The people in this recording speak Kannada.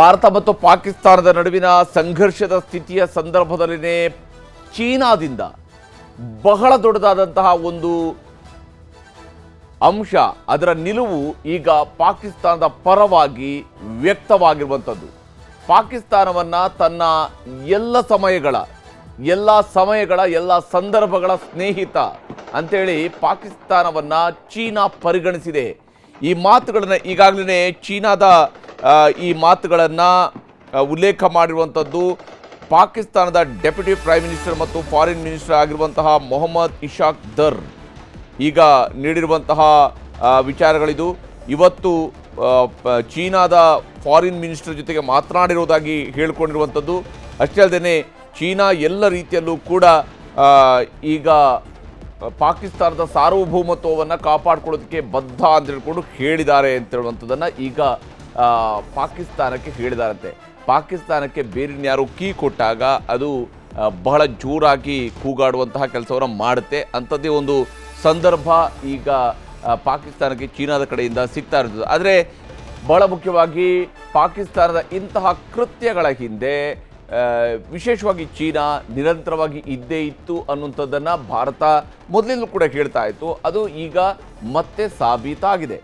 ಭಾರತ ಮತ್ತು ಪಾಕಿಸ್ತಾನದ ನಡುವಿನ ಸಂಘರ್ಷದ ಸ್ಥಿತಿಯ ಸಂದರ್ಭದಲ್ಲಿನೇ ಚೀನಾದಿಂದ ಬಹಳ ದೊಡ್ಡದಾದಂತಹ ಒಂದು ಅಂಶ, ಅದರ ನಿಲುವು ಈಗ ಪಾಕಿಸ್ತಾನದ ಪರವಾಗಿ ವ್ಯಕ್ತವಾಗಿರುವಂಥದ್ದು. ಪಾಕಿಸ್ತಾನವನ್ನು ತನ್ನ ಎಲ್ಲ ಸಂದರ್ಭಗಳ ಸ್ನೇಹಿತ ಅಂತೇಳಿ ಪಾಕಿಸ್ತಾನವನ್ನು ಚೀನಾ ಪರಿಗಣಿಸಿದೆ. ಈ ಮಾತುಗಳನ್ನು ಈಗಾಗಲೇ ಚೀನಾದ ಈ ಮಾತುಗಳನ್ನು ಉಲ್ಲೇಖ ಮಾಡಿರುವಂಥದ್ದು ಪಾಕಿಸ್ತಾನದ ಡೆಪ್ಯೂಟಿ ಪ್ರೈಮ್ ಮಿನಿಸ್ಟರ್ ಮತ್ತು ಫಾರಿನ್ ಮಿನಿಸ್ಟರ್ ಆಗಿರುವಂತಹ ಮೊಹಮ್ಮದ್ ಇಶಾಕ್ ದರ್ ಈಗ ನೀಡಿರುವಂತಹ ವಿಚಾರಗಳಿದು. ಇವತ್ತು ಚೀನಾದ ಫಾರಿನ್ ಮಿನಿಸ್ಟರ್ ಜೊತೆಗೆ ಮಾತನಾಡಿರುವುದಾಗಿ ಹೇಳಿಕೊಂಡಿರುವಂಥದ್ದು. ಅಷ್ಟೇ ಅಲ್ಲದೆ ಚೀನಾ ಎಲ್ಲ ರೀತಿಯಲ್ಲೂ ಕೂಡ ಈಗ ಪಾಕಿಸ್ತಾನದ ಸಾರ್ವಭೌಮತ್ವವನ್ನು ಕಾಪಾಡಿಕೊಳ್ಳೋದಕ್ಕೆ ಬದ್ಧ ಅಂತ ಹೇಳ್ಕೊಂಡು ಹೇಳಿದ್ದಾರೆ ಅಂತ ಹೇಳುವಂಥದ್ದನ್ನು ಈಗ ಪಾಕಿಸ್ತಾನಕ್ಕೆ ಹೇಳಿದಾರಂತೆ. ಪಾಕಿಸ್ತಾನಕ್ಕೆ ಬೇರೆನ್ಯಾರು ಕೀ ಕೊಟ್ಟಾಗ ಅದು ಬಹಳ ಜೋರಾಗಿ ಕೂಗಾಡುವಂತಹ ಕೆಲಸವನ್ನು ಮಾಡುತ್ತೆ. ಅಂಥದ್ದೇ ಒಂದು ಸಂದರ್ಭ ಈಗ ಪಾಕಿಸ್ತಾನಕ್ಕೆ ಚೀನಾದ ಕಡೆಯಿಂದ ಸಿಗ್ತಾ ಇರ್ತದೆ. ಆದರೆ ಬಹಳ ಮುಖ್ಯವಾಗಿ ಪಾಕಿಸ್ತಾನದ ಇಂತಹ ಕೃತ್ಯಗಳ ಹಿಂದೆ ವಿಶೇಷವಾಗಿ ಚೀನಾ ನಿರಂತರವಾಗಿ ಇದ್ದೇ ಇತ್ತು ಅನ್ನುವಂಥದ್ದನ್ನು ಭಾರತ ಮೊದಲಿಂದಲೂ ಕೂಡ ಹೇಳ್ತಾ ಇತ್ತು. ಅದು ಈಗ ಮತ್ತೆ ಸಾಬೀತಾಗಿದೆ.